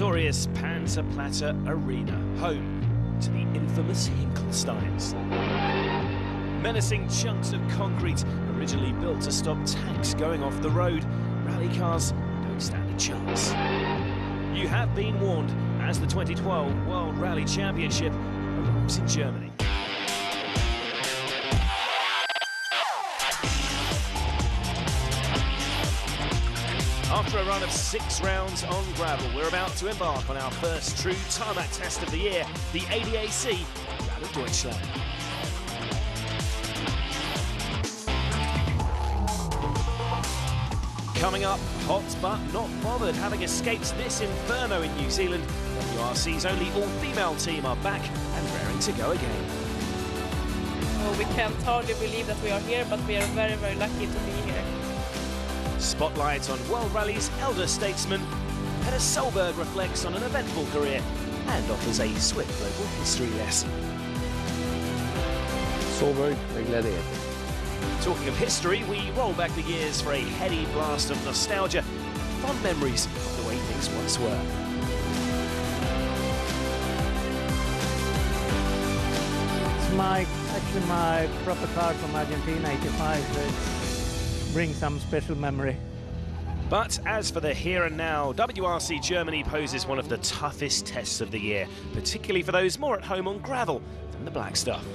notorious Panzerplatte Arena, home to the infamous Hinkelsteins. Menacing chunks of concrete originally built to stop tanks going off the road, rally cars don't stand a chance. You have been warned as the 2012 World Rally Championship arrives in Germany. After a run of 6 rounds on gravel, we're about to embark on our first true tarmac test of the year, the ADAC Rally Deutschland. Coming up, hot but not bothered, having escaped this inferno in New Zealand, WRC's only all-female team are back and raring to go again. Oh, we can't hardly believe that we are here, but we are very, very lucky to be here. Spotlight on World Rally's elder statesman, Petter Solberg reflects on an eventful career and offers a swift global history lesson. Solberg, a gladiator. Talking of history, we roll back the years for a heady blast of nostalgia, fond memories of the way things once were. It's actually my proper car from Argentina, 85, so it brings some special memory. But as for the here and now, WRC Germany poses one of the toughest tests of the year, particularly for those more at home on gravel than the black stuff.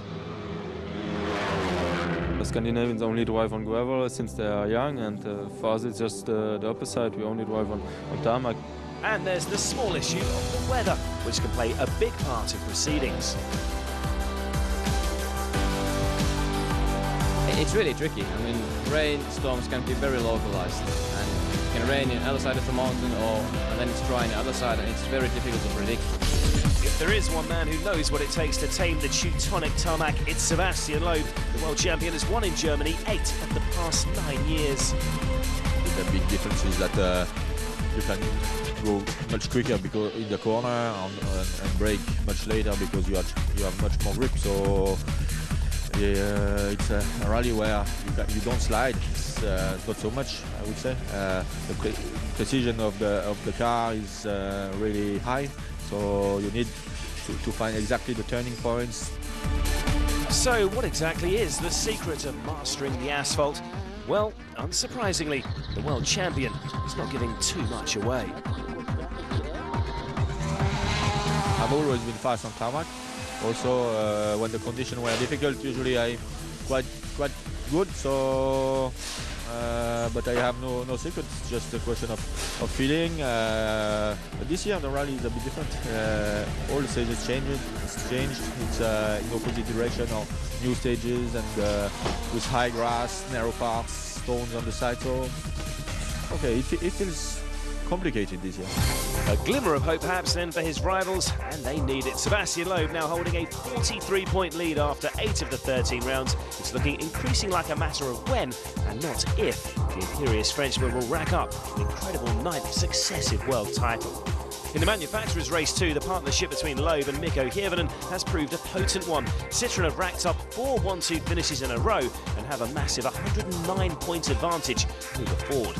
The Scandinavians only drive on gravel since they are young, and for us it's just the opposite. We only drive on tarmac. And there's the small issue of the weather, which can play a big part in proceedings. It's really tricky. I mean, rainstorms can be very localized, and it can rain on the other side of the mountain, and then it's dry on the other side, and it's very difficult to predict. If there is one man who knows what it takes to tame the Teutonic tarmac, it's Sebastian Loeb. The world champion has won in Germany 8 of the past 9 years. The big difference is that you can go much quicker because in the corner and brake much later because you have much more grip. So it's a rally where you don't slide. It's not so much, I would say. The precision of the car is really high. So you need to find exactly the turning points. So what exactly is the secret of mastering the asphalt? Well, unsurprisingly, the world champion is not giving too much away. I've always been fast on tarmac. Also, when the conditions were difficult, usually I'm quite good. So, but I have no secret. It's just a question of feeling. But this year the rally is a bit different. All the stages changed. It's changed. It's in opposite direction or new stages and with high grass, narrow parts, stones on the side. So, okay, it feels complicated this year. A glimmer of hope perhaps then for his rivals, and they need it. Sebastian Loeb now holding a 43-point lead after 8 of the 13 rounds. It's looking increasing like a matter of when and not if the imperious Frenchman will rack up an incredible 9th successive world title. In the manufacturers' race too, the partnership between Loeb and Mikko Hirvonen has proved a potent one. Citroën have racked up 4 1-2 finishes in a row and have a massive 109-point advantage over Ford.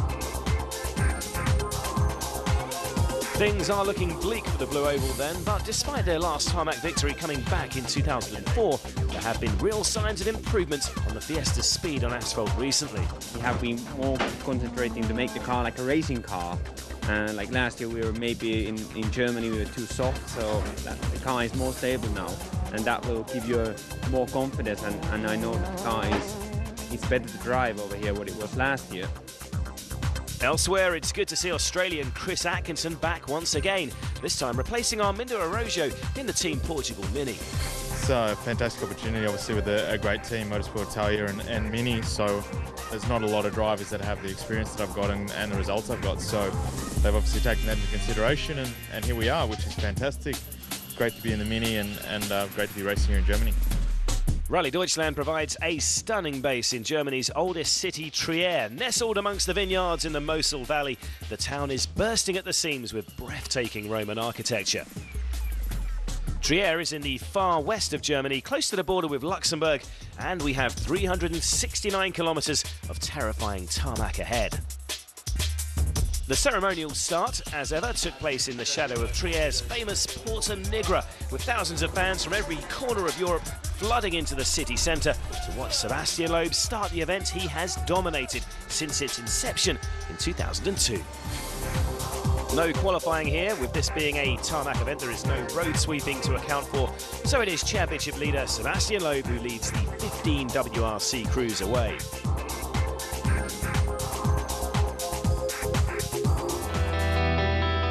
Things are looking bleak for the Blue Oval then, but despite their last tarmac victory coming back in 2004, there have been real signs of improvement on the Fiesta's speed on asphalt recently. We have been more concentrating to make the car like a racing car. Like last year we were maybe in Germany we were too soft, so the car is more stable now, and that will give you more confidence, and I know the car is better to drive over here what it was last year. Elsewhere, it's good to see Australian Chris Atkinson back once again, this time replacing Armindo Araujo in the Team Portugal Mini. It's a fantastic opportunity, obviously, with a great team, Motorsport Italia and Mini, so there's not a lot of drivers that have the experience that I've got and the results I've got, so they've obviously taken that into consideration, and here we are, which is fantastic. Great to be in the Mini and great to be racing here in Germany. Rally Deutschland provides a stunning base in Germany's oldest city, Trier. Nestled amongst the vineyards in the Mosel Valley, the town is bursting at the seams with breathtaking Roman architecture. Trier is in the far west of Germany, close to the border with Luxembourg, and we have 369 kilometres of terrifying tarmac ahead. The ceremonial start, as ever, took place in the shadow of Trier's famous Porta Nigra, with thousands of fans from every corner of Europe flooding into the city centre to watch Sébastien Loeb start the event he has dominated since its inception in 2002. No qualifying here, with this being a tarmac event. There is no road sweeping to account for, so it is championship leader Sébastien Loeb who leads the 15 WRC crews away.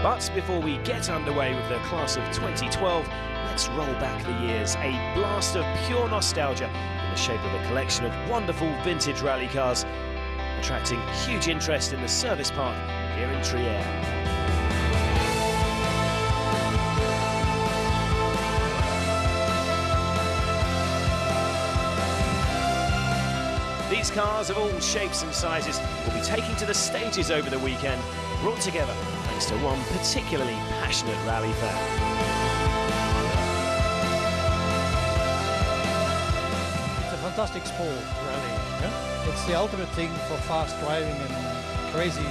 But before we get underway with the class of 2012, let's roll back the years. A blast of pure nostalgia in the shape of a collection of wonderful vintage rally cars, attracting huge interest in the service park here in Trier. These cars of all shapes and sizes will be taking to the stages over the weekend, brought together thanks to one particularly passionate rally fan. It's a fantastic sport, rally. Yeah? It's the ultimate thing for fast driving and crazy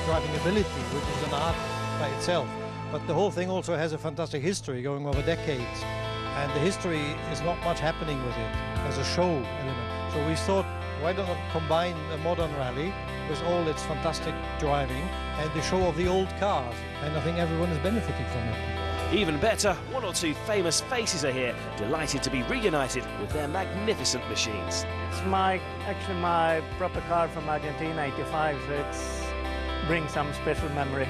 driving ability, which is an art by itself. But the whole thing also has a fantastic history going over decades. And the history is not much happening with it as a show element. So we thought, why not combine a modern rally with all its fantastic driving and the show of the old cars? And I think everyone is benefiting from it. Even better, one or two famous faces are here, delighted to be reunited with their magnificent machines. It's actually my proper car from Argentina, 85, so it brings some special memory.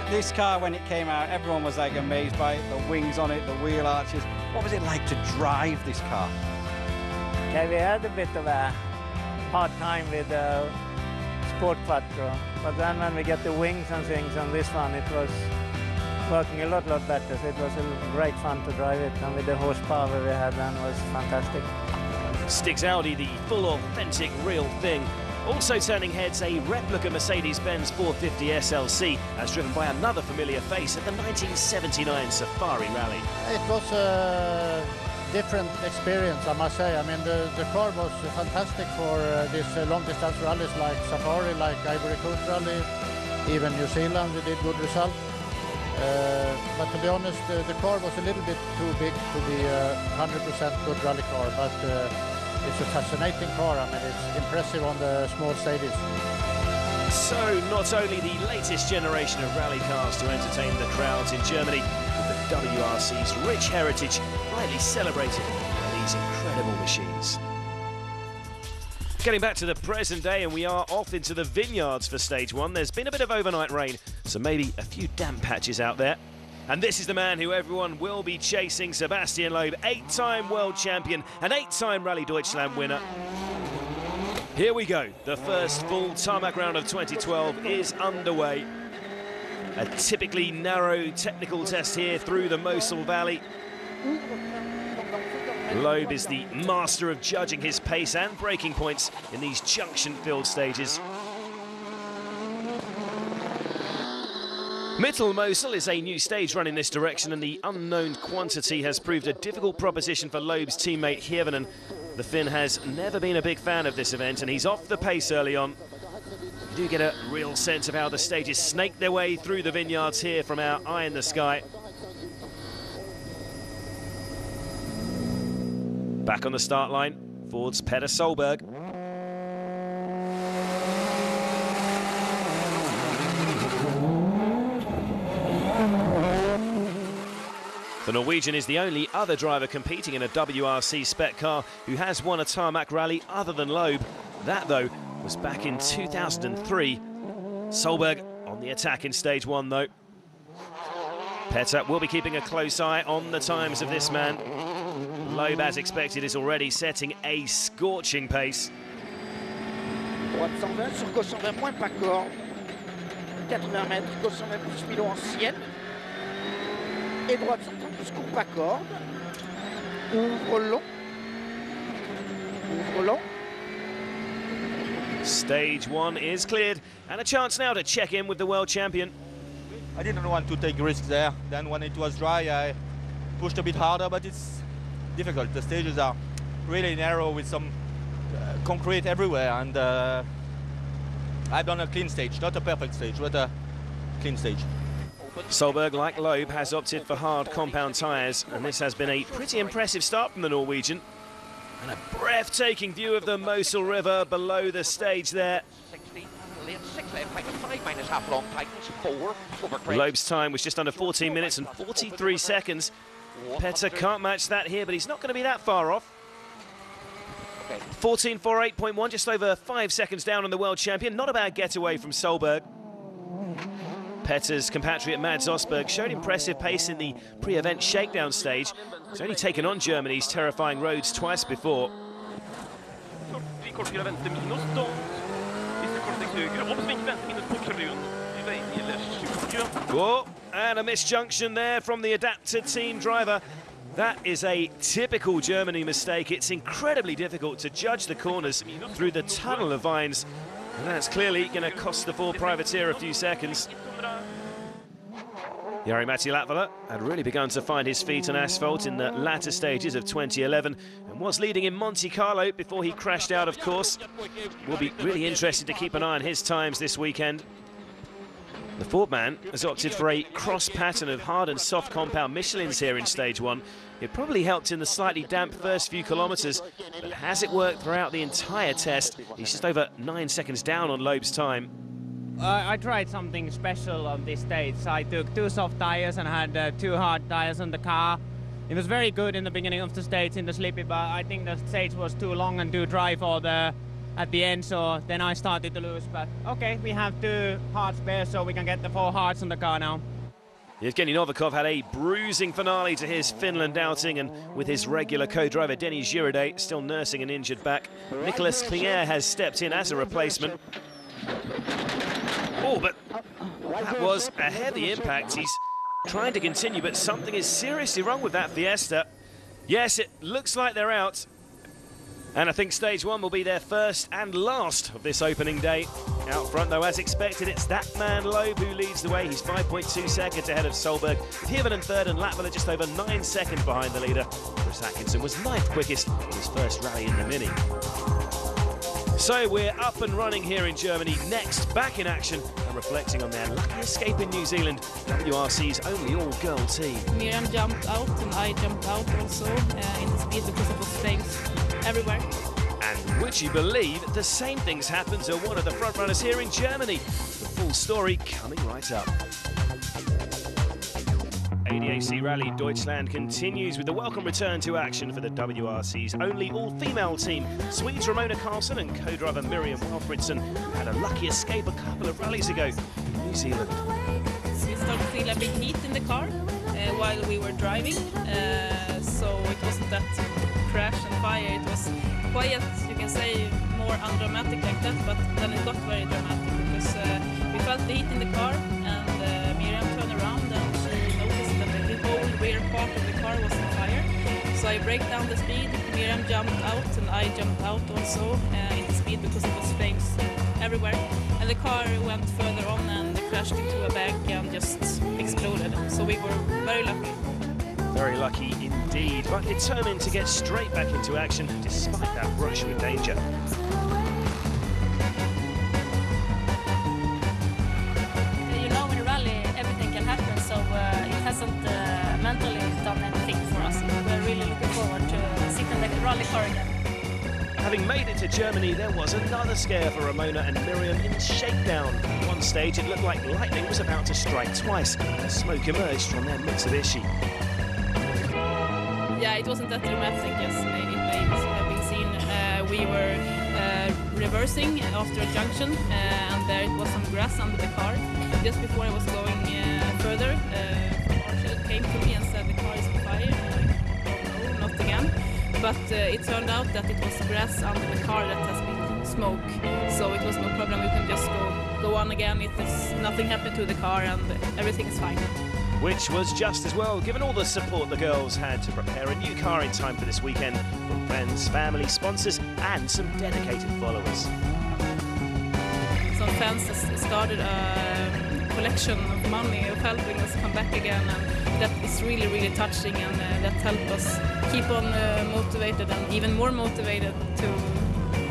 This car, when it came out, everyone was like amazed by it, the wings on it, the wheel arches. What was it like to drive this car? Okay, we had a bit of a hard time with the Sport Quattro, but then when we get the wings and things on this one, it was working a lot better, so it was great fun to drive it, and with the horsepower we had then, was fantastic. Sticks Audi, the full authentic real thing. Also turning heads, a replica Mercedes-Benz 450 SLC, as driven by another familiar face at the 1979 Safari Rally. It was a different experience, I must say. I mean, the car was fantastic for these long-distance rallies like Safari, like Ivory Coast Rally, even New Zealand, we did good result. But to be honest, the car was a little bit too big to be a 100% good rally car, but it's a fascinating car. I mean, it's impressive on the small stages. So, not only the latest generation of rally cars to entertain the crowds in Germany, but the WRC's rich heritage rightly celebrated by these incredible machines. Getting back to the present day, and we are off into the vineyards for stage one. There's been a bit of overnight rain, so maybe a few damp patches out there. And this is the man who everyone will be chasing, Sébastien Loeb, 8-time world champion and 8-time Rally Deutschland winner. Here we go. The first full tarmac round of 2012 is underway. A typically narrow technical test here through the Mosel Valley. Loeb is the master of judging his pace and braking points in these junction-filled stages. Mittelmosel is a new stage run in this direction, and the unknown quantity has proved a difficult proposition for Loeb's teammate Hirvonen. The Finn has never been a big fan of this event, and he's off the pace early on. You do get a real sense of how the stages snake their way through the vineyards here from our eye in the sky. Back on the start line, Ford's Petter Solberg. The Norwegian is the only other driver competing in a WRC spec car who has won a tarmac rally other than Loeb. That, though, was back in 2003. Solberg on the attack in stage one, though. Petter will be keeping a close eye on the times of this man. Loeb, as expected, is already setting a scorching pace. Droite 120 sur gauche 120 moins pas corde. 80 mètres, gauche 120 plus Milo ancienne. Et droite 130 plus court pas corde. Ouvre long. Ouvre long. Stage one is cleared, and a chance now to check in with the world champion. I didn't want to take risks there. Then when it was dry, I pushed a bit harder, but it's difficult. The stages are really narrow with some concrete everywhere, and I've done a clean stage, not a perfect stage, but clean stage. Solberg, like Loeb, has opted for hard compound tyres, and this has been a pretty impressive start from the Norwegian. And a breathtaking view of the Mosel River below the stage there. Loeb's time was just under 14 minutes and 43 seconds. Petter can't match that here, but he's not going to be that far off. 14.48.1, just over 5 seconds down on the world champion. Not a bad getaway from Solberg. Petter's compatriot Mads Osberg showed impressive pace in the pre-event shakedown stage. He's only taken on Germany's terrifying roads twice before. Whoa, and a misjunction there from the adapted team driver. That is a typical Germany mistake. It's incredibly difficult to judge the corners through the tunnel of vines, and that's clearly going to cost the four privateer a few seconds. Jari-Matti Latvala had really begun to find his feet on asphalt in the latter stages of 2011 and was leading in Monte Carlo before he crashed out, of course. We'll be really interested to keep an eye on his times this weekend. The Ford man has opted for a cross pattern of hard and soft compound Michelins here in stage one. It probably helped in the slightly damp first few kilometres, but has it worked throughout the entire test? He's just over 9 seconds down on Loeb's time. I tried something special on this stage. I took 2 soft tyres and had 2 hard tyres on the car. It was very good in the beginning of the stage in the slippy, but I think the stage was too long and too dry for at the end, so then I started to lose. But okay, we have 2 hard spares, so we can get the 4 hards on the car now. Evgeny Novikov had a bruising finale to his Finland outing, and with his regular co-driver Denis Giroudet still nursing an injured back, Nicolas Klinger has stepped in as a replacement. Oh, but that was a heavy impact. He's trying to continue, but something is seriously wrong with that Fiesta. Yes, it looks like they're out. And I think stage one will be their first and last of this opening day. Out front, though, as expected, it's that man Loeb who leads the way. He's 5.2 seconds ahead of Solberg, with Hirvonen third and Latvala just over 9 seconds behind the leader. Chris Atkinson was 9th quickest in his first rally in the Mini. So we're up and running here in Germany. Next, back in action and reflecting on their lucky escape in New Zealand, WRC's only all-girl team. Miriam jumped out and I jumped out also in the speed because it was flames everywhere. And would you believe the same things happened to one of the front runners here in Germany? The full story coming right up. ADAC Rally Deutschland continues with the welcome return to action for the WRC's only all-female team. Swedes Ramona Karlsson and co-driver Miriam Alfredsson had a lucky escape a couple of rallies ago in New Zealand. We started to feel a big heat in the car while we were driving, so it wasn't that crash and fire. It was quiet, you can say, more undramatic like that, but then it got very dramatic because we felt the heat in the car, and Miriam turned around and she noticed that the whole rear part of the car was on fire. So I braked down the speed, Miriam jumped out and I jumped out also in the speed because it was flames everywhere. And the car went further on and crashed into a bank and just exploded. So we were very lucky. Very lucky indeed, but determined to get straight back into action despite that brush with danger. You know, in a rally everything can happen, so it hasn't mentally done anything for us. We're really looking forward to sitting in the rally car again. Having made it to Germany, there was another scare for Ramona and Miriam in shakedown. At one stage, it looked like lightning was about to strike twice as smoke emerged from their Mitsubishi. Yeah, it wasn't that dramatic as it may have been seen. We were reversing after a junction and there was some grass under the car. Just before I was going further, Marshall came to me and said the car is on fire. And no, not again. But it turned out that it was grass under the car that has been smoke. So it was no problem, we can just go on again. Nothing happened to the car and everything is fine. Which was just as well, given all the support the girls had to prepare a new car in time for this weekend, from friends, family, sponsors, and some dedicated followers. Some fans started a collection of money of helping us come back again, and that is really, really touching, and that helped us keep on motivated and even more motivated to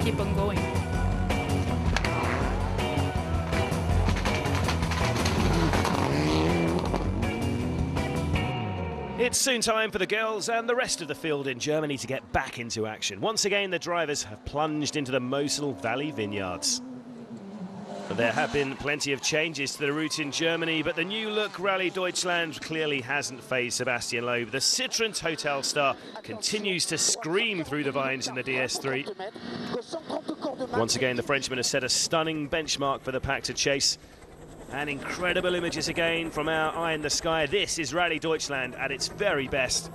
keep on going. It's soon time for the girls and the rest of the field in Germany to get back into action. Once again, the drivers have plunged into the Mosel Valley vineyards. There have been plenty of changes to the route in Germany, but the new look Rally Deutschland clearly hasn't fazed Sebastian Loeb. The Citroën Total star continues to scream through the vines in the DS3. Once again, the Frenchman has set a stunning benchmark for the pack to chase. And incredible images again from our eye in the sky. This is Rally Deutschland at its very best.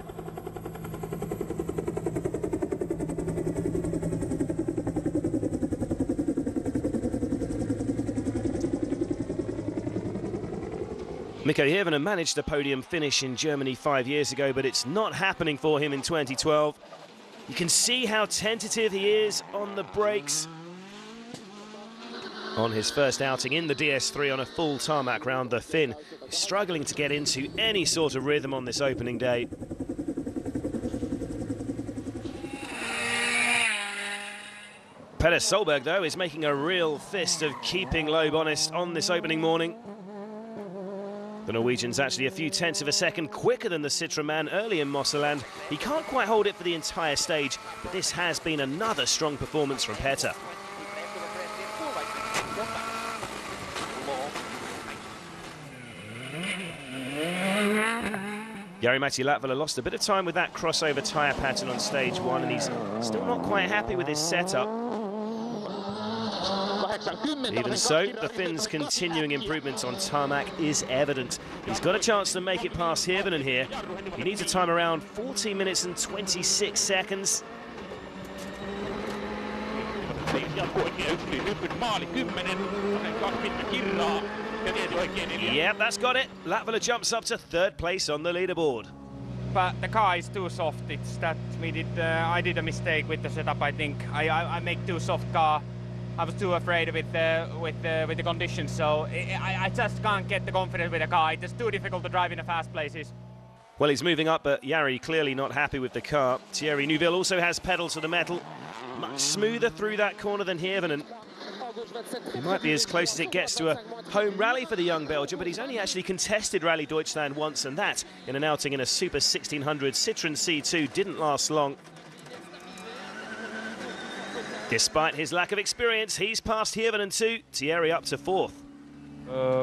Mikko Hirvonen managed a podium finish in Germany 5 years ago, but it's not happening for him in 2012. You can see how tentative he is on the brakes. On his first outing in the DS3 on a full tarmac round, the Finn is struggling to get into any sort of rhythm on this opening day. Petter Solberg, though, is making a real fist of keeping Loeb honest on this opening morning. The Norwegian's actually a few tenths of a second quicker than the Citroën man early in Moselland. He can't quite hold it for the entire stage, but this has been another strong performance from Petter. Jari-Matti Latvala lost a bit of time with that crossover tyre pattern on stage 1, and he's still not quite happy with his setup. Even so, the Finn's continuing improvements on tarmac is evident. He's got a chance to make it past Hirvonen here. He needs a time around 14 minutes and 26 seconds. Yep, that's got it. Latvala jumps up to 3rd place on the leaderboard. But the car is too soft. It's that I did a mistake with the setup. I think I make too soft car. I was too afraid with the conditions, so I just can't get the confidence with the car. It's too difficult to drive in the fast places. Well, he's moving up, but Jari clearly not happy with the car. Thierry Neuville also has pedal to the metal. Much smoother through that corner than Hirvonen. He might be as close as it gets to a home rally for the young Belgian, but he's only actually contested Rally Deutschland once, and that in an outing in a Super 1600 Citroën C2 didn't last long. Despite his lack of experience, he's passed Hirvonen too. Thierry up to 4th.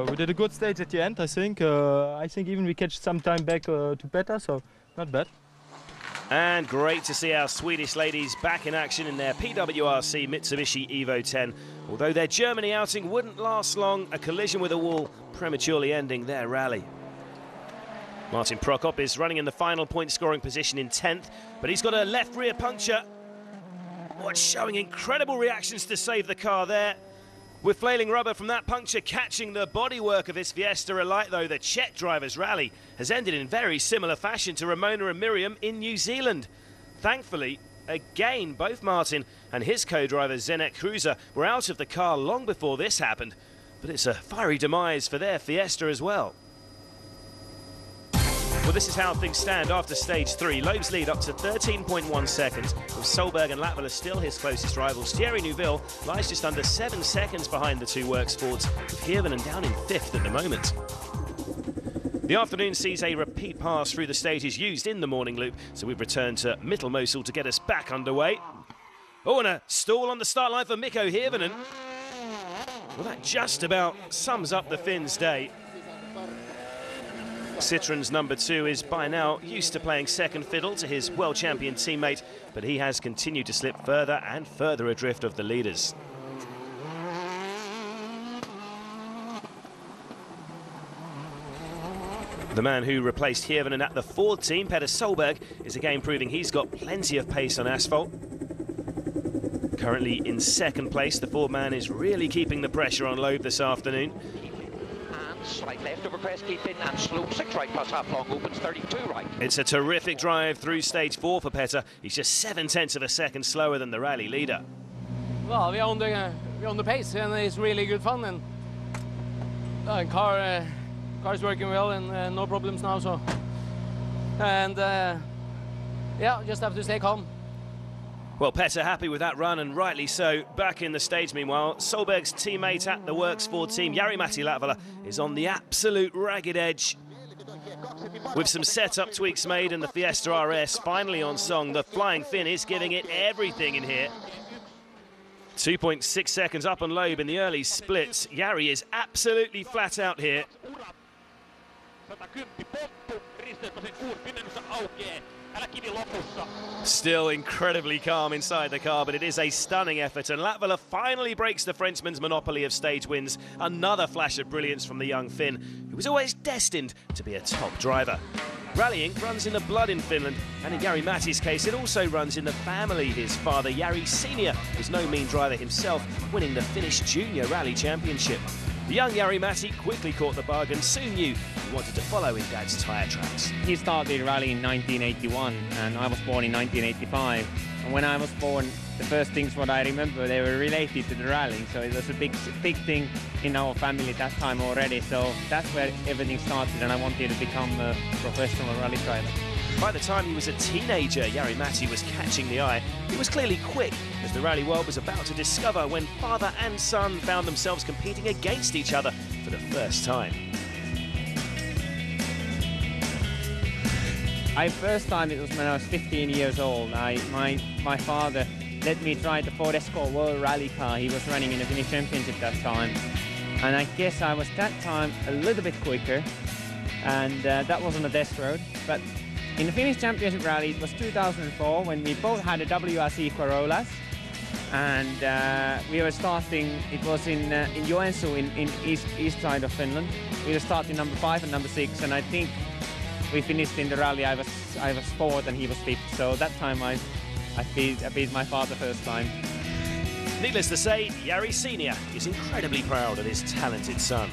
We did a good stage at the end, I think. I think even we catch some time back to Petter, so not bad. And great to see our Swedish ladies back in action in their PWRC Mitsubishi Evo 10. Although their Germany outing wouldn't last long, a collision with a wall prematurely ending their rally. Martin Prokop is running in the final point scoring position in 10th, but he's got a left rear puncture. What's showing incredible reactions to save the car there. With flailing rubber from that puncture catching the bodywork of his Fiesta Elite, though, the Czech driver's rally has ended in very similar fashion to Ramona and Miriam in New Zealand. Thankfully, again, both Martin and his co-driver Zdeněk Kruzer were out of the car long before this happened, but it's a fiery demise for their Fiesta as well. Well, this is how things stand after stage 3. Loeb's lead up to 13.1 seconds, with Solberg and Latvala still his closest rivals. Thierry Neuville lies just under 7 seconds behind the two works Fords, with Hirvonen down in 5th at the moment. The afternoon sees a repeat pass through the stages used in the morning loop, so we've returned to Mittelmosel to get us back underway. Oh, and a stall on the start line for Mikko Hirvonen. Well, that just about sums up the Finn's day. Citroën's number 2 is by now used to playing second fiddle to his world champion teammate, but he has continued to slip further and further adrift of the leaders. The man who replaced Hirvonen at the Ford team, Petter Solberg, is again proving he's got plenty of pace on asphalt. Currently in 2nd place, the Ford man is really keeping the pressure on Loeb this afternoon. Slight left over crest, keep in, and slope 6 right past half long, opens 32 right. It's a terrific drive through stage 4 for Petter. He's just 7/10 of a second slower than the rally leader. Well, we're on the pace, and it's really good fun, and car is working well, and no problems now. So, and yeah, just have to stay calm. Well, Petter happy with that run, and rightly so. Back in the stage, meanwhile, Solberg's teammate at the Works Ford team, Jari-Matti Latvala, is on the absolute ragged edge. With some setup tweaks made and the Fiesta RS finally on song, the Flying Finn is giving it everything in here. 2.6 seconds up on Loeb in the early splits. Jari is absolutely flat out here. Still incredibly calm inside the car, but it is a stunning effort, and Latvala finally breaks the Frenchman's monopoly of stage wins. Another flash of brilliance from the young Finn, who was always destined to be a top driver. Rallying runs in the blood in Finland, and in Jari-Matti's case, it also runs in the family. His father, Jari Senior, was no mean driver himself, winning the Finnish Junior Rally Championship. The young Jari-Matti quickly caught the bug and soon knew he wanted to follow in Dad's tyre tracks. He started rally in 1981, and I was born in 1985. And when I was born, the first things what I remember, they were related to the rallying, so it was a big thing in our family at that time already. So that's where everything started, and I wanted to become a professional rally driver. By the time he was a teenager, Jari-Matti was catching the eye. He was clearly quick, as the rally world was about to discover when father and son found themselves competing against each other for the first time. First time it was when I was 15 years old. My father let me try the Ford Escort World Rally car. He was running in the Finnish Championship that time. And I guess I was that time a little bit quicker. And that was on a test road. But in the Finnish Championship Rally, it was 2004 when we both had a WRC Corollas. And we were starting, it was in Joensuu in east side of Finland. We were starting number 5 and number 6, and I think we finished in the rally. I was 4th and he was 5th. So that time I beat my father first time. Needless to say, Jari Senior is incredibly proud of his talented son.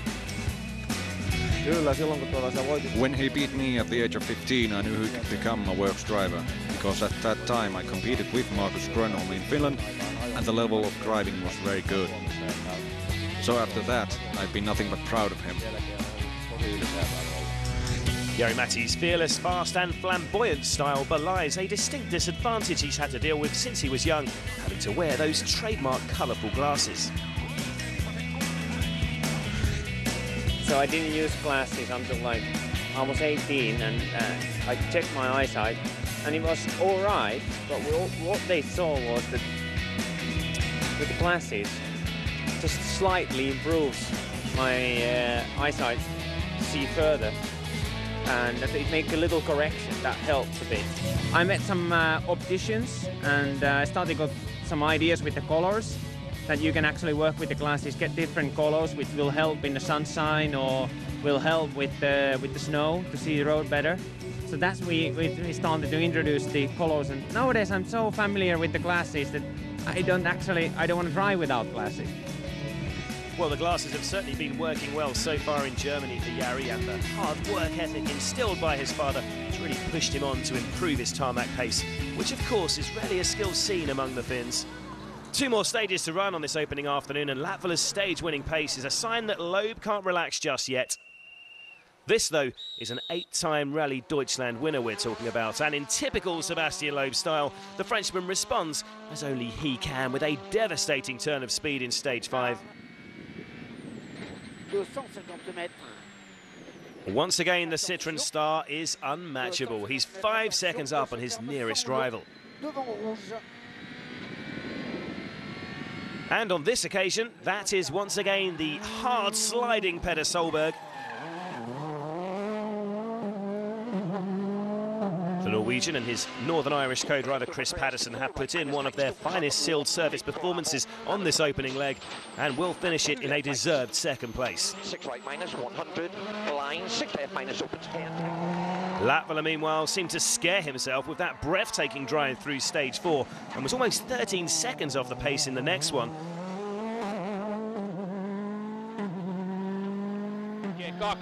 When he beat me at the age of 15, I knew he could become a works driver, because at that time I competed with Markus Grönholm in Finland, and the level of driving was very good. So after that, I've been nothing but proud of him. Jari-Matti's fearless, fast and flamboyant style belies a distinct disadvantage he's had to deal with since he was young, having to wear those trademark colourful glasses. So I didn't use glasses until like I was 18, and I checked my eyesight, and it was all right, but what they saw was that with the glasses just slightly improves my eyesight to see further, and that it make a little correction that helps a bit. I met some opticians, and I started got some ideas with the colors, that you can actually work with the glasses, get different colors which will help in the sunshine or will help with the snow to see the road better. So that's we started to introduce the colors, and nowadays I'm so familiar with the glasses that I don't want to drive without glasses. Well, the glasses have certainly been working well so far in Germany for Jari, and the hard work ethic instilled by his father has really pushed him on to improve his tarmac pace, which of course is rarely a skill seen among the Finns. 2 more stages to run on this opening afternoon, and Latvala's stage-winning pace is a sign that Loeb can't relax just yet. This, though, is an 8-time Rally Deutschland winner we're talking about, and in typical Sebastian Loeb style, the Frenchman responds as only he can with a devastating turn of speed in stage 5. Once again, the Citroën star is unmatchable. He's 5 seconds up on his nearest rival. And on this occasion, that is once again the hard-sliding Petter Solberg. The Norwegian and his Northern Irish co-driver Chris Patterson have put in one of their finest sealed service performances on this opening leg, and will finish it in a deserved second place. 6 right minus 100, line 6 left minus open 10. Latvala, meanwhile, seemed to scare himself with that breathtaking drive through stage 4 and was almost 13 seconds off the pace in the next one. G2.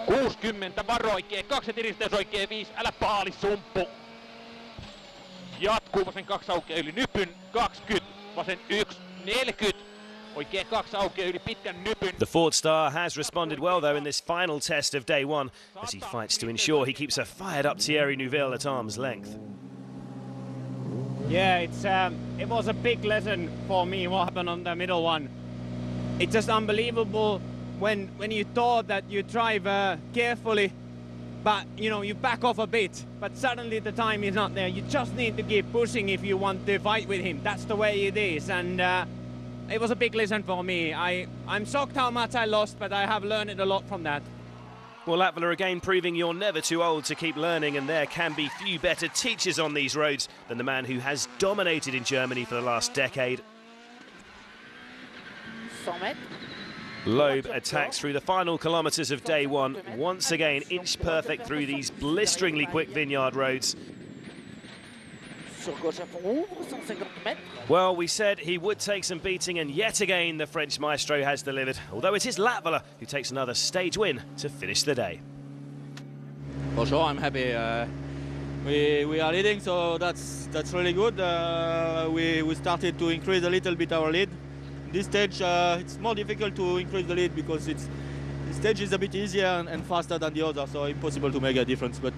60 varo G2 ja tiristeys oikein 5, älä paali sumppu. Jatkuu vasen 2 aukeaa yli nypyn, 20, vasen 1, 40. Oikein 2 aukeaa yli pitkän nypyn. The Ford star has responded well though in this final test of day 1 as he fights to ensure he keeps a fired up Thierry Neuville at arm's length. Yeah, it was a big lesson for me what happened on the middle one. It's just unbelievable when you thought that you drive carefully, but you back off a bit, but suddenly the time is not there. You just need to keep pushing if you want to fight with him. That's the way it is, and it was a big lesson for me. I'm shocked how much I lost, but I have learned a lot from that. Well, Latvala again proving you're never too old to keep learning, and there can be few better teachers on these roads than the man who has dominated in Germany for the last decade. 100 mètres. Loeb attacks through the final kilometres of day one, once again inch perfect through these blisteringly quick vineyard roads. Sur gauche à fond ouvre, 150 mètres. Well, we said he would take some beating, and yet again the French maestro has delivered, although it is Latvala who takes another stage win to finish the day. For sure, I'm happy. We are leading, so that's really good. We started to increase a little bit our lead. This stage, it's more difficult to increase the lead because the stage is a bit easier and faster than the other, so impossible to make a difference. But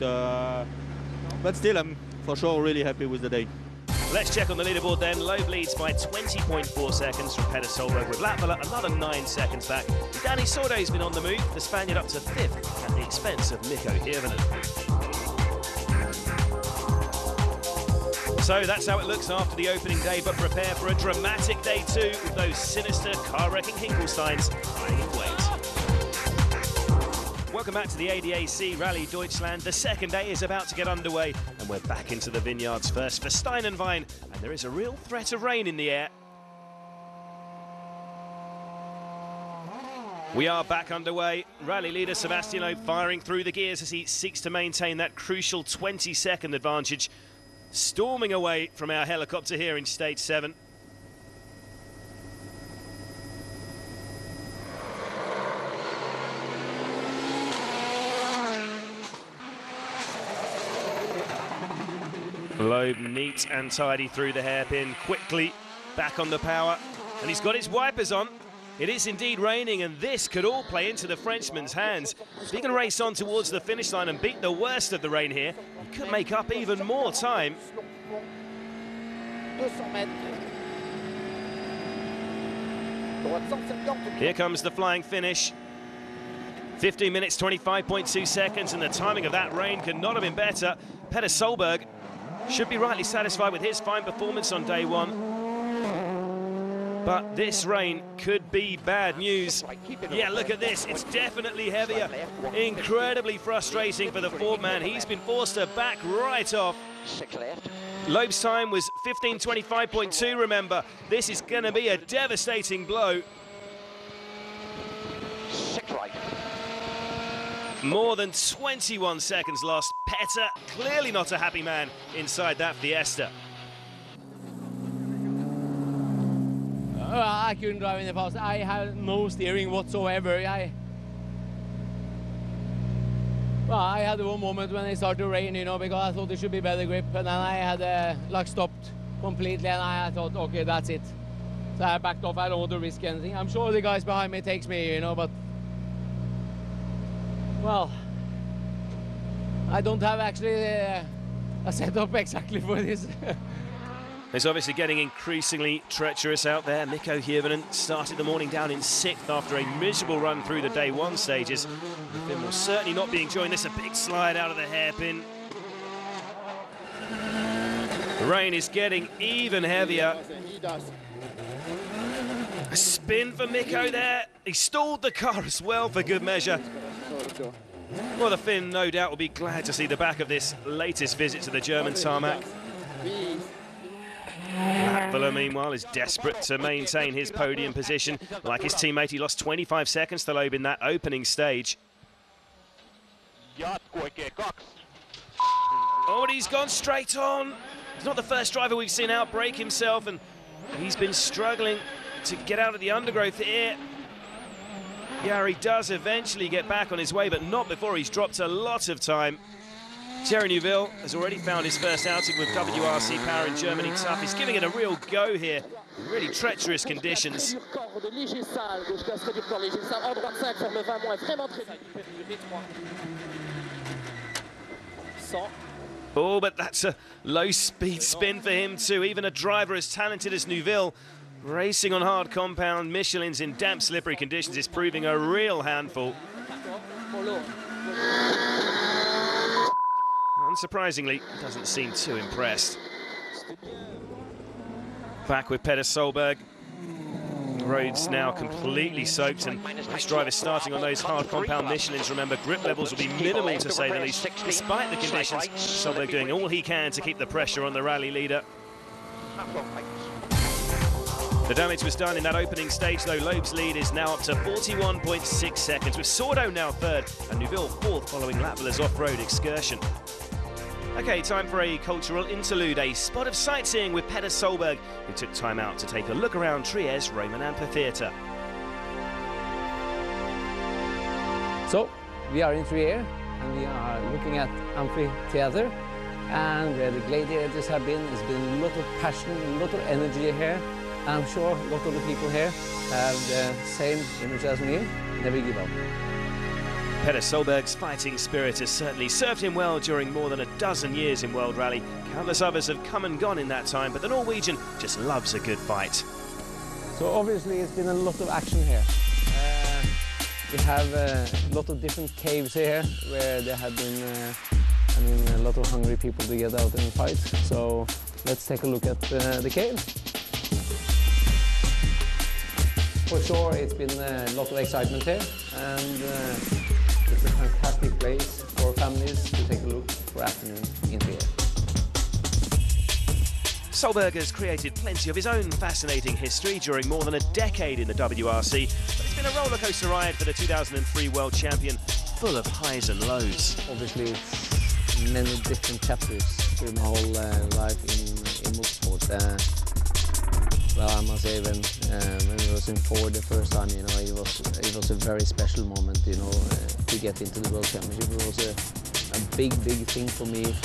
still, I'm for sure really happy with the day. Let's check on the leaderboard then. Loeb leads by 20.4 seconds from Petter Solberg, with Latvala another 9 seconds back. Dani Sordo's been on the move, the Spaniard up to 5th at the expense of Mikko Hirvonen. So that's how it looks after the opening day, but prepare for a dramatic day too, with those sinister car-wrecking Hinkelsteins lying in wait. Welcome back to the ADAC Rally Deutschland. The second day is about to get underway, and we're back into the vineyards first for Stein and Vine, and there is a real threat of rain in the air. We are back underway. Rally leader Sebastian Loeb firing through the gears as he seeks to maintain that crucial 20-second advantage. Storming away from our helicopter here in Stage 7. Loeb neat and tidy through the hairpin, quickly back on the power, and he's got his wipers on. It is indeed raining, and this could all play into the Frenchman's hands. If he can race on towards the finish line and beat the worst of the rain here, he could make up even more time. 200 mètres. Droite 170. Here comes the flying finish. 15 minutes, 25.2 seconds, and the timing of that rain could not have been better. Petter Solberg should be rightly satisfied with his fine performance on day one. But this rain could be bad news. Yeah, look at this. It's definitely heavier. Incredibly frustrating for the Ford man. He's been forced to back right off. Loeb's time was 15:25.2, remember. This is going to be a devastating blow. More than 21 seconds lost. Petter, clearly not a happy man inside that Fiesta. I couldn't drive in the past. I had no steering whatsoever. I had one moment when it started to rain, you know, because I thought it should be better grip, and then I had like stopped completely, and I thought, okay, that's it. So I backed off. I don't want to risk anything. I'm sure the guys behind me takes me, you know, but well, I don't have actually a setup exactly for this. It's obviously getting increasingly treacherous out there. Mikko Hirvonen started the morning down in 6th after a miserable run through the day one stages. Finn will certainly not be enjoying this. A big slide out of the hairpin. The rain is getting even heavier. A spin for Mikko there. He stalled the car as well for good measure. Well, the Finn no doubt will be glad to see the back of this latest visit to the German tarmac. Latvala, meanwhile, is desperate to maintain his podium position. Like his teammate, he lost 25 seconds to Loeb in that opening stage. Oh, and he's gone straight on. He's not the first driver we've seen outbrake himself, and he's been struggling to get out of the undergrowth here. Yeah, he does eventually get back on his way, but not before he's dropped a lot of time. Thierry Neuville has already found his first outing with WRC Power in Germany Tough. He's giving it a real go here, in really treacherous conditions. Oh, but that's a low-speed spin for him too. Even a driver as talented as Neuville Racing on hard compound, Michelin's in damp, slippery conditions is proving a real handful. Unsurprisingly, doesn't seem too impressed. Back with Petter Solberg. Roads now completely soaked, and this driver starting on those hard compound Michelins. Remember, grip levels will be minimal to say the least, despite the conditions. Solberg doing all he can to keep the pressure on the rally leader. The damage was done in that opening stage, though. Loeb's lead is now up to 41.6 seconds, with Sordo now third and Neuville fourth following Latvaler's off-road excursion. Okay, time for a cultural interlude, a spot of sightseeing with Petter Solberg, who took time out to take a look around Trier's Roman Amphitheatre. So, we are in Trier, and we are looking at Amphitheatre, and where the gladiators have been. There's been a lot of passion, a lot of energy here. I'm sure a lot of the people here have the same image as me, never give up. Petter Solberg's fighting spirit has certainly served him well during more than a dozen years in World Rally. Countless others have come and gone in that time, but the Norwegian just loves a good fight. So obviously it's been a lot of action here. We have a lot of different caves here where there have been a lot of hungry people to get out and fight. So let's take a look at the cave. For sure, it's been a lot of excitement here, and it's a fantastic place for families to take a look for afternoon in Trier. Solberg has created plenty of his own fascinating history during more than a decade in the WRC, but it's been a rollercoaster ride for the 2003 world champion, full of highs and lows. Obviously, it's many different chapters through my whole life in motorsport. Well, I must say when I was in Ford the first time, you know, it was a very special moment, you know, to get into the World Championship. It was a big thing for me,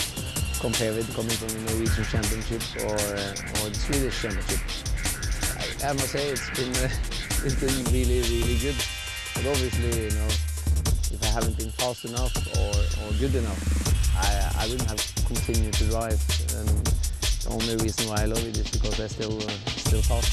compared with coming from the Norwegian Championships or the Swedish Championship. I must say it's been really good. But obviously, you know, if I haven't been fast enough or good enough, I wouldn't have continued to drive. The only reason why I love it is because I'm still fast.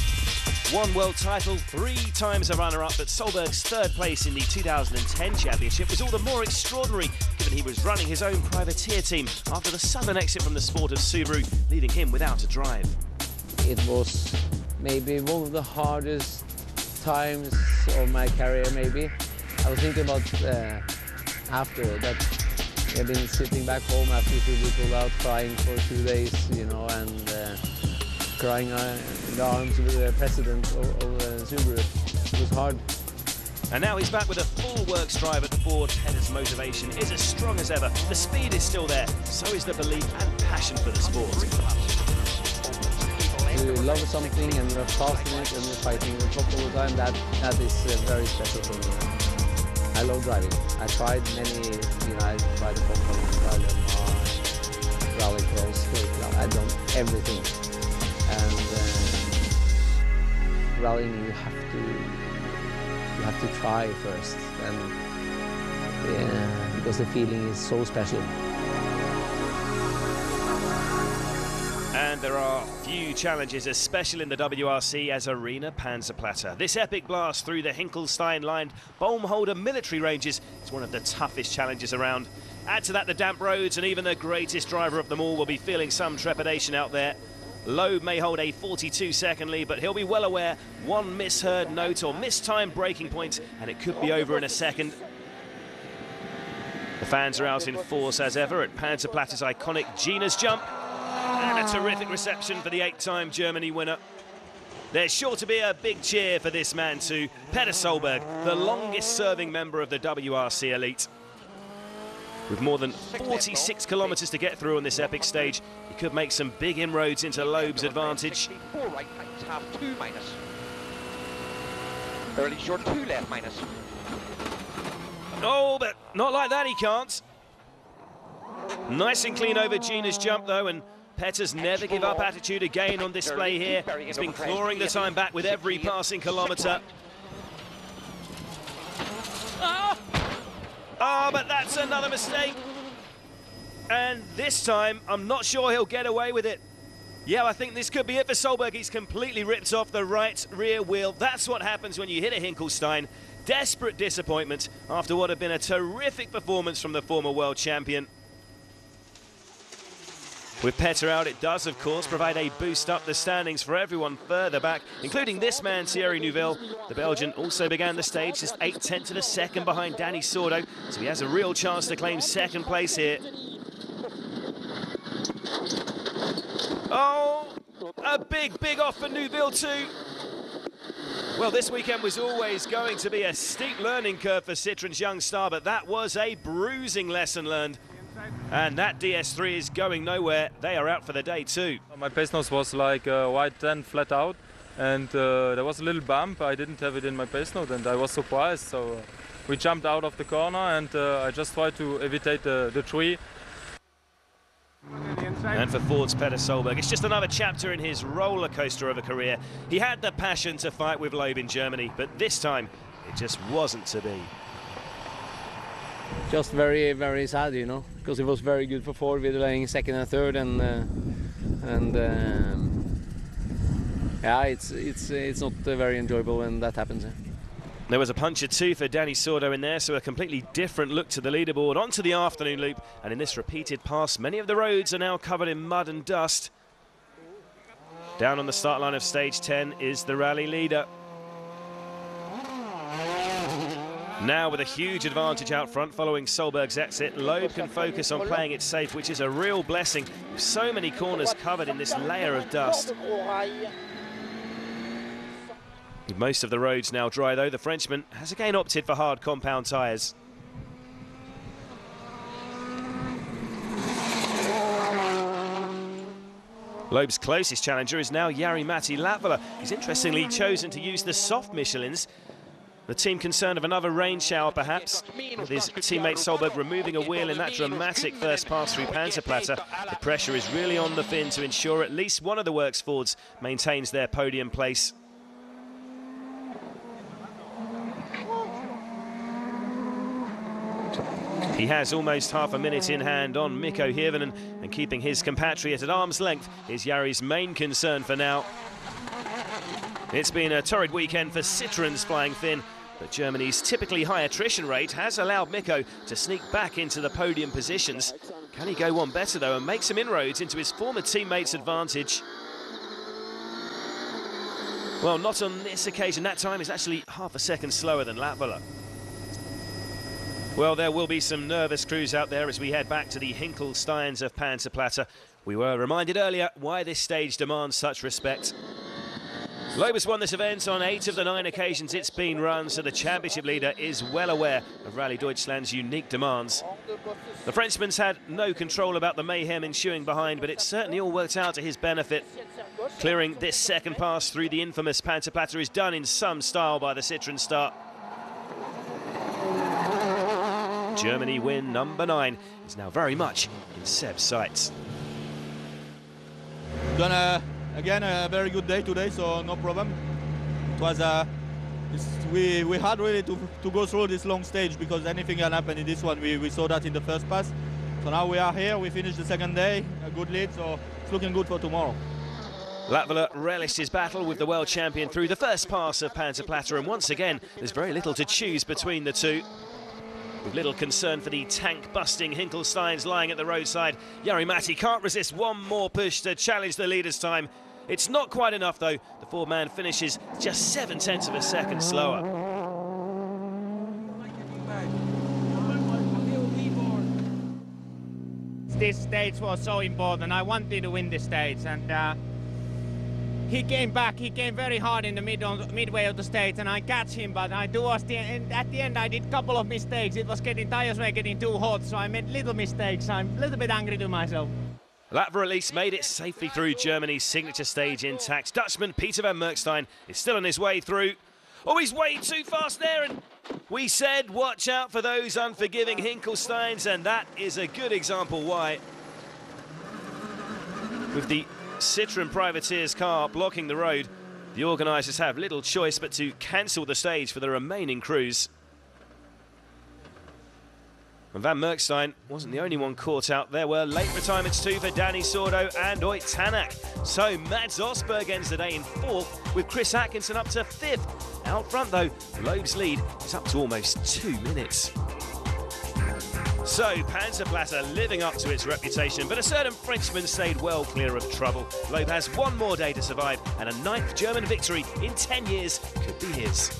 One world title, 3 times a runner-up, but Solberg's third place in the 2010 championship was all the more extraordinary, given he was running his own privateer team after the sudden exit from the sport of Subaru, leaving him without a drive. It was maybe one of the hardest times of my career, maybe. I was thinking about after that. I've been sitting back home after Subaru pulled out, crying for 2 days, you know, and crying in the arms of the president of Subaru. It was hard. And now he's back with a full works drive at Ford. Petter's motivation is as strong as ever. The speed is still there, so is the belief and passion for the sport. You love something and you're fast in it and you're fighting the top all the time, that is very special for me. I love driving. I tried many, you know, I tried Formula 1, Rallycross, I've done everything. And rallying, you have to try first, and yeah, because the feeling is so special. And there are few challenges as special in the WRC as Arena Panzerplatte. This epic blast through the Hinkelstein-lined Bohmholder military ranges is one of the toughest challenges around. Add to that the damp roads, and even the greatest driver of them all will be feeling some trepidation out there. Loeb may hold a 42-second lead, but he'll be well aware one misheard note or mistimed braking point, and it could be over in a second. The fans are out in force as ever at Panzerplatte's iconic Gina's jump. And a terrific reception for the 8-time Germany winner. There's sure to be a big cheer for this man too, Petter Solberg, the longest-serving member of the WRC elite. With more than 46 kilometres to get through on this epic stage, he could make some big inroads into Loeb's advantage. 4 right times have 2 minus. Early short 2 left minus. Oh, but not like that, he can't. Nice and clean over Gina's jump though, and Petter's never give up attitude again on display here. He's been clawing the time back with every passing kilometre. Ah, but that's another mistake. And this time, I'm not sure he'll get away with it. Yeah, I think this could be it for Solberg. He's completely ripped off the right rear wheel. That's what happens when you hit a Hinkelstein. Desperate disappointment after what had been a terrific performance from the former world champion. With Petter out, it does, of course, provide a boost up the standings for everyone further back, including this man, Thierry Neuville. The Belgian also began the stage just 8/10 of a second behind Dani Sordo, so he has a real chance to claim second place here. Oh, a big off for Neuville too. Well, this weekend was always going to be a steep learning curve for Citroen's young star, but that was a bruising lesson learned. And that DS3 is going nowhere. They are out for the day too. My pace nose was like wide 10 flat out, and there was a little bump. I didn't have it in my pace note, and I was surprised. So we jumped out of the corner, and I just tried to evitate the tree. And for Ford's Petter Solberg, it's just another chapter in his roller coaster of a career. He had the passion to fight with Loeb in Germany, but this time it just wasn't to be. Just very sad, you know, because it was very good for Ford with laying second and third, and yeah, it's not very enjoyable when that happens. There was a puncher too for Dani Sordo in there, so a completely different look to the leaderboard. Onto the afternoon loop, and in this repeated pass, many of the roads are now covered in mud and dust. Down on the start line of stage 10 is the rally leader. Now with a huge advantage out front following Solberg's exit, Loeb can focus on playing it safe, which is a real blessing with so many corners covered in this layer of dust. With most of the roads now dry though, the Frenchman has again opted for hard compound tyres. Loeb's closest challenger is now Jari-Matti Latvala. He's interestingly chosen to use the soft Michelins. The team concerned of another rain shower, perhaps, with his teammate Solberg removing a wheel in that dramatic first pass through Panzerplatte. The pressure is really on the Finn to ensure at least one of the Works Fords maintains their podium place. He has almost half a minute in hand on Mikko Hirvonen, and keeping his compatriot at arm's length is Jari's main concern for now. It's been a torrid weekend for Citroen's Flying Finn, but Germany's typically high attrition rate has allowed Mikko to sneak back into the podium positions. Can he go one better though and make some inroads into his former teammate's advantage? Well, not on this occasion. That time is actually half a second slower than Latvala. Well, there will be some nervous crews out there as we head back to the Hinkelsteins of Panzerplatte. We were reminded earlier why this stage demands such respect. Loeb has won this event on 8 of the 9 occasions it's been run, so the championship leader is well aware of Rally Deutschland's unique demands. The Frenchman's had no control about the mayhem ensuing behind, but it certainly all worked out to his benefit. Clearing this second pass through the infamous Panzerplatte is done in some style by the Citroen start. Germany win number 9 is now very much in Seb's sights. Done again a very good day today, so no problem. It was we had really to go through this long stage because anything can happen in this one. We saw that in the first pass. So now we are here. We finished the second day, a good lead, so it's looking good for tomorrow. Latvala relished his battle with the world champion through the first pass of Panzerplatte, and once again there's very little to choose between the two. With little concern for the tank-busting Hinkelsteins lying at the roadside, Jari-Matti can't resist one more push to challenge the leader's time. It's not quite enough though. The Ford-man finishes just 0.7 of a second slower. This stage was so important. I wanted to win this stage, and he came back. He came very hard in the midway of the stage, and I catch him. But at the end, I did a couple of mistakes. Tires were getting too hot, so I made little mistakes. I'm a little bit angry to myself. Latvala at least made it safely through Germany's signature stage intact. Dutchman Peter van Merkstein is still on his way through. Oh, he's way too fast there, and we said watch out for those unforgiving Hinkelsteins, and that is a good example why. With the Citroen Privateer's car blocking the road, the organisers have little choice but to cancel the stage for the remaining crews. And Van Merkstein wasn't the only one caught out. There were late retirements too for Dani Sordo and Ott Tanak. So Mads Osberg ends the day in 4th, with Chris Atkinson up to 5th. Out front though, Loeb's lead is up to almost 2 minutes. So Panzerplatte living up to its reputation, but a certain Frenchman stayed well clear of trouble. Loeb has one more day to survive, and a 9th German victory in 10 years could be his.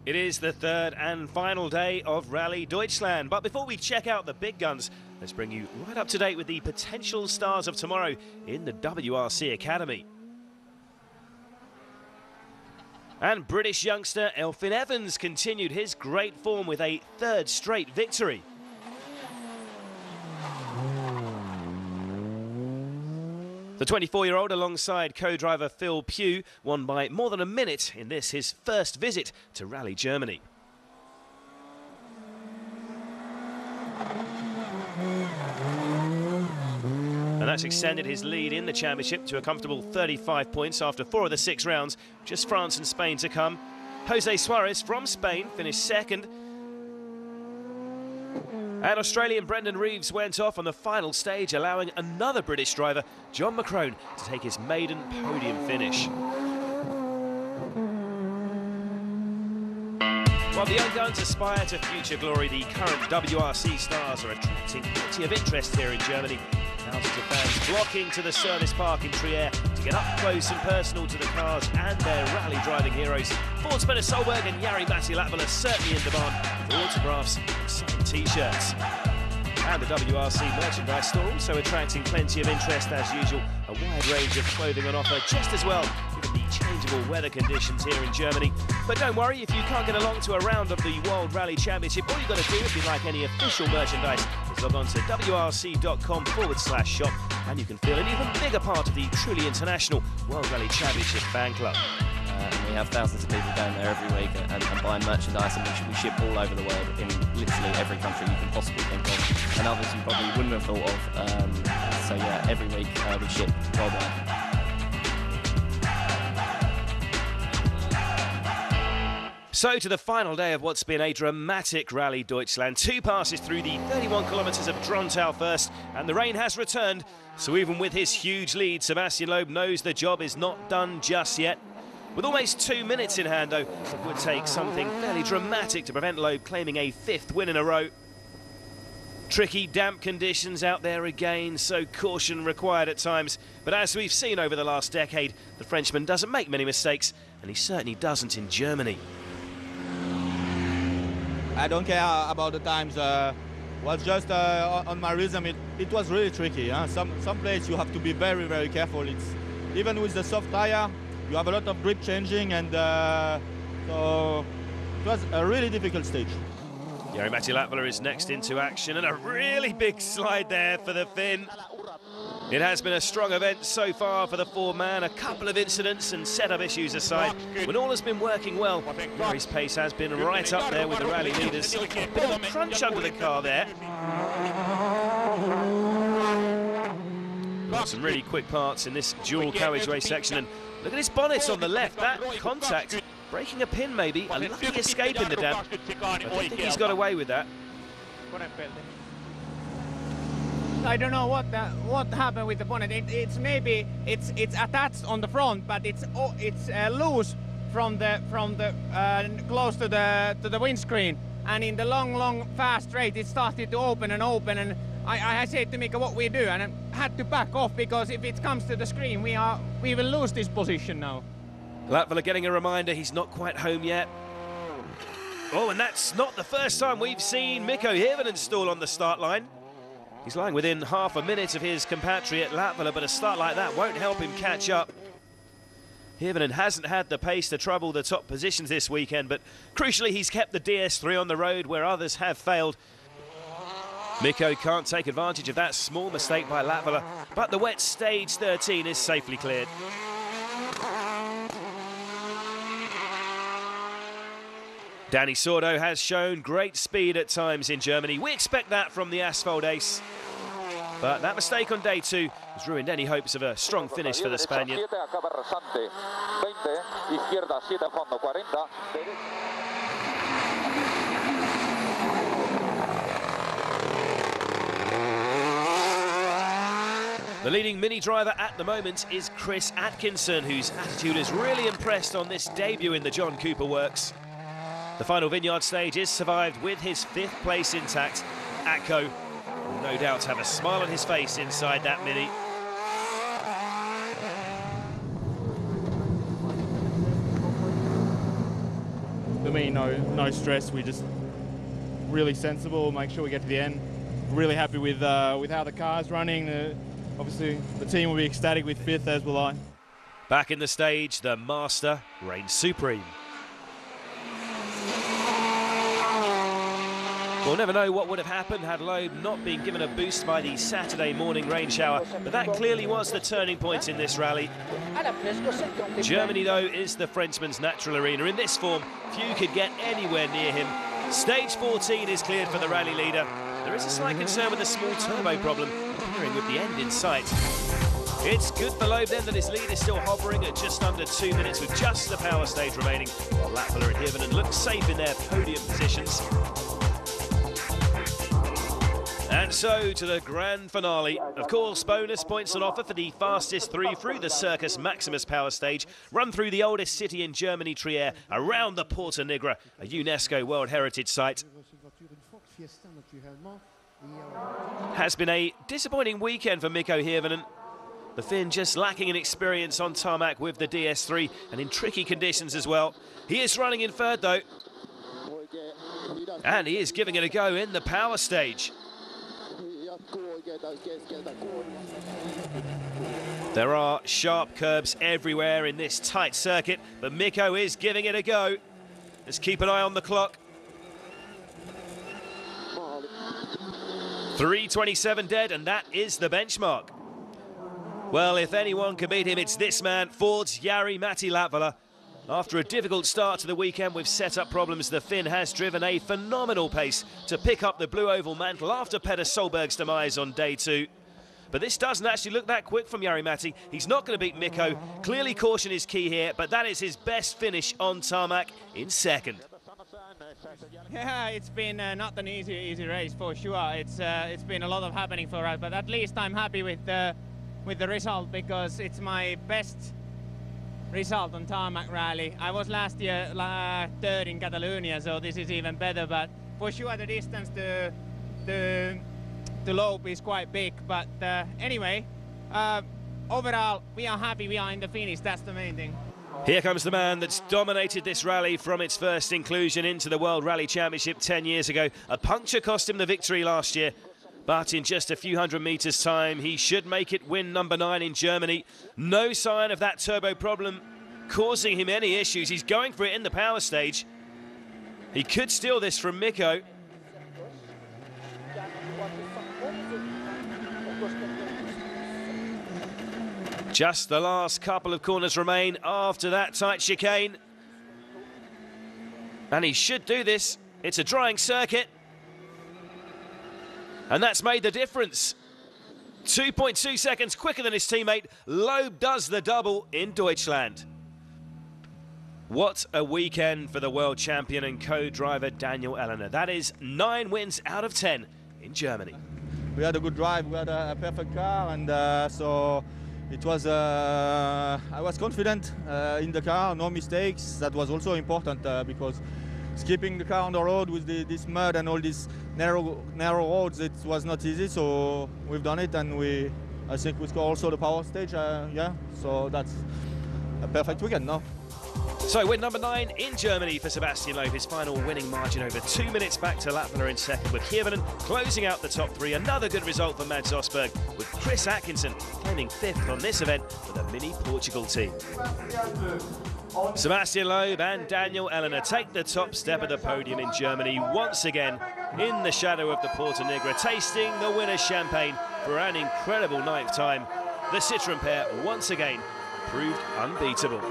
It is the 3rd and final day of Rally Deutschland, but before we check out the big guns, let's bring you right up to date with the potential stars of tomorrow in the WRC Academy. And British youngster Elfyn Evans continued his great form with a 3rd straight victory. The 24-year-old alongside co-driver Phil Pugh won by more than a minute in this, his first visit to Rally Germany. And that's extended his lead in the championship to a comfortable 35 points after 4 of the 6 rounds. Just France and Spain to come. Jose Suarez from Spain finished 2nd. And Australian Brendan Reeves went off on the final stage, allowing another British driver, John McCrone, to take his maiden podium finish. While the young guns aspire to future glory, the current WRC stars are attracting plenty of interest here in Germany. Thousands of fans flocking to the service park in Trier to get up close and personal to the cars and their rally driving heroes. Ford's Petter Solberg and Jari-Matti Latvala are certainly in demand for autographs and signed t-shirts. And the WRC merchandise store also attracting plenty of interest as usual. A wide range of clothing on offer just as well, given the changeable weather conditions here in Germany. But don't worry, if you can't get along to a round of the World Rally Championship, all you've got to do if you'd like any official merchandise is log on to wrc.com/shop and you can feel an even bigger part of the truly international World Rally Championship fan club. We have thousands of people going there every week and buying merchandise, and we ship all over the world in literally every country you can possibly think of, and others you probably wouldn't have thought of. So yeah, every week we ship worldwide. So to the final day of what's been a dramatic Rally Deutschland. 2 passes through the 31 kilometres of Dronthal first, and the rain has returned. So even with his huge lead, Sebastian Loeb knows the job is not done just yet. With almost 2 minutes in hand, though, it would take something fairly dramatic to prevent Loeb claiming a 5th win in a row. Tricky, damp conditions out there again, so caution required at times. But as we've seen over the last decade, the Frenchman doesn't make many mistakes, and he certainly doesn't in Germany. I don't care about the times. Was just on my rhythm. It was really tricky. Huh? Some places you have to be very, very careful. It's even with the soft tire, you have a lot of grip changing, and so it was a really difficult stage. Jari-Matti Latvala is next into action, and a really big slide there for the Finn. It has been a strong event so far for the 4-man. A couple of incidents and setup issues aside, when all has been working well, Jari's pace has been right up there with the rally leaders. A bit of a crunch under the car there. Some really quick parts in this dual carriageway section, and look at his bonnet on the left. That contact, breaking a pin maybe, a lucky escape in the damp. I don't think he's got away with that. I don't know what happened with the bonnet. It's maybe it's attached on the front, but it's loose from the close to the windscreen. And in the long fast straight, it started to open, and I said to Mika, what we do, and I had to back off, because if it comes to the screen, we will lose this position now. Latvala getting a reminder he's not quite home yet. Oh, and that's not the first time we've seen Mikko Hirvonen stall on the start line. He's lying within half a minute of his compatriot Latvala, but a start like that won't help him catch up. Hirvonen hasn't had the pace to trouble the top positions this weekend, but crucially he's kept the DS3 on the road where others have failed. Mikko can't take advantage of that small mistake by Latvala, but the wet stage 13 is safely cleared. Dani Sordo has shown great speed at times in Germany. We expect that from the asphalt ace. But that mistake on day 2 has ruined any hopes of a strong finish for the Spaniard. The leading Mini driver at the moment is Chris Atkinson, whose attitude has really impressed on this debut in the John Cooper Works. The final Vineyard stage is survived with his 5th place intact. Atco will no doubt have a smile on his face inside that Mini. For me, no stress. We just really sensible, make sure we get to the end. Really happy with how the car's running. Obviously, the team will be ecstatic with 5th, as will I. Back in the stage, the master reigns supreme. We'll never know what would have happened had Loeb not been given a boost by the Saturday morning rain shower, but that clearly was the turning point in this rally. Germany, though, is the Frenchman's natural arena. In this form, few could get anywhere near him. Stage 14 is cleared for the rally leader. There is a slight concern with a small turbo problem, appearing with the end in sight. It's good for Loeb then that his lead is still hovering at just under 2 minutes with just the power stage remaining, while Latvala and Hirvonen look safe in their podium positions. And so to the grand finale. Of course, bonus points on offer for the fastest 3 through the Circus Maximus power stage, run through the oldest city in Germany, Trier, around the Porta Nigra, a UNESCO World Heritage Site. Has been a disappointing weekend for Mikko Hirvonen. The Finn just lacking in experience on tarmac with the DS3 and in tricky conditions as well. He is running in 3rd though. And he is giving it a go in the power stage. There are sharp curbs everywhere in this tight circuit, but Mikko is giving it a go. Let's keep an eye on the clock. 3:27 dead, and that is the benchmark. Well, if anyone can beat him, it's this man, Ford's Jari-Matti Latvala. After a difficult start to the weekend with setup problems, the Finn has driven a phenomenal pace to pick up the Blue Oval mantle after Petter Solberg's demise on day 2. But this doesn't actually look that quick from Jari-Matti. He's not going to beat Mikko. Clearly caution is key here, but that is his best finish on tarmac in 2nd. Yeah, it's been not an easy race for sure. It's been a lot of happening for us, but at least I'm happy with the result because it's my best result on tarmac rally. I was last year 3rd in Catalonia, so this is even better. But for sure, the distance to Loeb is quite big. But anyway, overall, we are happy. We are in the finish. That's the main thing. Here comes the man that's dominated this rally from its first inclusion into the World Rally Championship 10 years ago. A puncture cost him the victory last year, but in just a few hundred metres time, he should make it win number 9 in Germany. No sign of that turbo problem causing him any issues. He's going for it in the power stage. He could steal this from Mikko. Just the last couple of corners remain after that tight chicane. And he should do this. It's a drying circuit. And that's made the difference. 2.2 seconds quicker than his teammate. Loeb does the double in Deutschland. What a weekend for the world champion and co-driver Daniel Elena. That is 9 wins out of 10 in Germany. We had a good drive, we had a perfect car, and so it was. I was confident in the car, no mistakes. That was also important because skipping the car on the road with this mud and all these narrow roads, it was not easy. So we've done it, and I think we scored also the power stage. Yeah, so that's a perfect weekend now. So win number 9 in Germany for Sebastian Loeb, his final winning margin over 2 minutes back to Latvala in 2nd, with Hirvonen closing out the top 3. Another good result for Mads Osberg, with Chris Atkinson claiming 5th on this event for the Mini Portugal team. Sebastian Loeb and Daniel Elena take the top step of the podium in Germany once again in the shadow of the Porta Nigra, tasting the winner's champagne for an incredible 9th time. The Citroën pair once again proved unbeatable.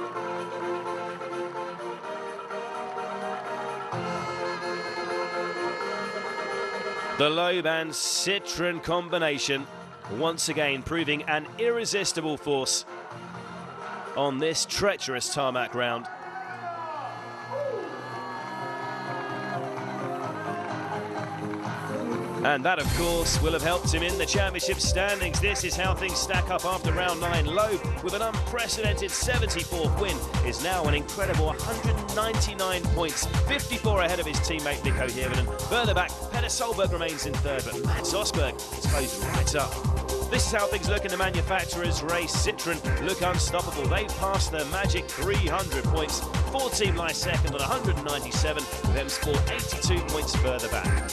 The Loeb and Citroën combination once again proving an irresistible force on this treacherous tarmac round. And that, of course, will have helped him in the championship standings. This is how things stack up after round 9. Loeb, with an unprecedented 74th win, is now an incredible 199 points, 54 ahead of his teammate Nico Hirvonen. Further back, Petter Solberg remains in third, but Mats Osberg has closed right up. This is how things look in the manufacturers' race. Citroën look unstoppable. They've passed their magic 300 points. 4 Team lie second on 197, with M Sport 82 points further back.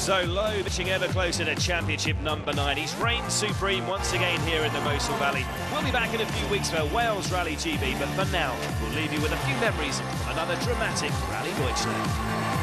So Loeb pitching ever closer to championship number 9. He's reigned supreme once again here in the Mosel Valley. We'll be back in a few weeks for Wales Rally GB, but for now, we'll leave you with a few memories of another dramatic Rally Deutschland.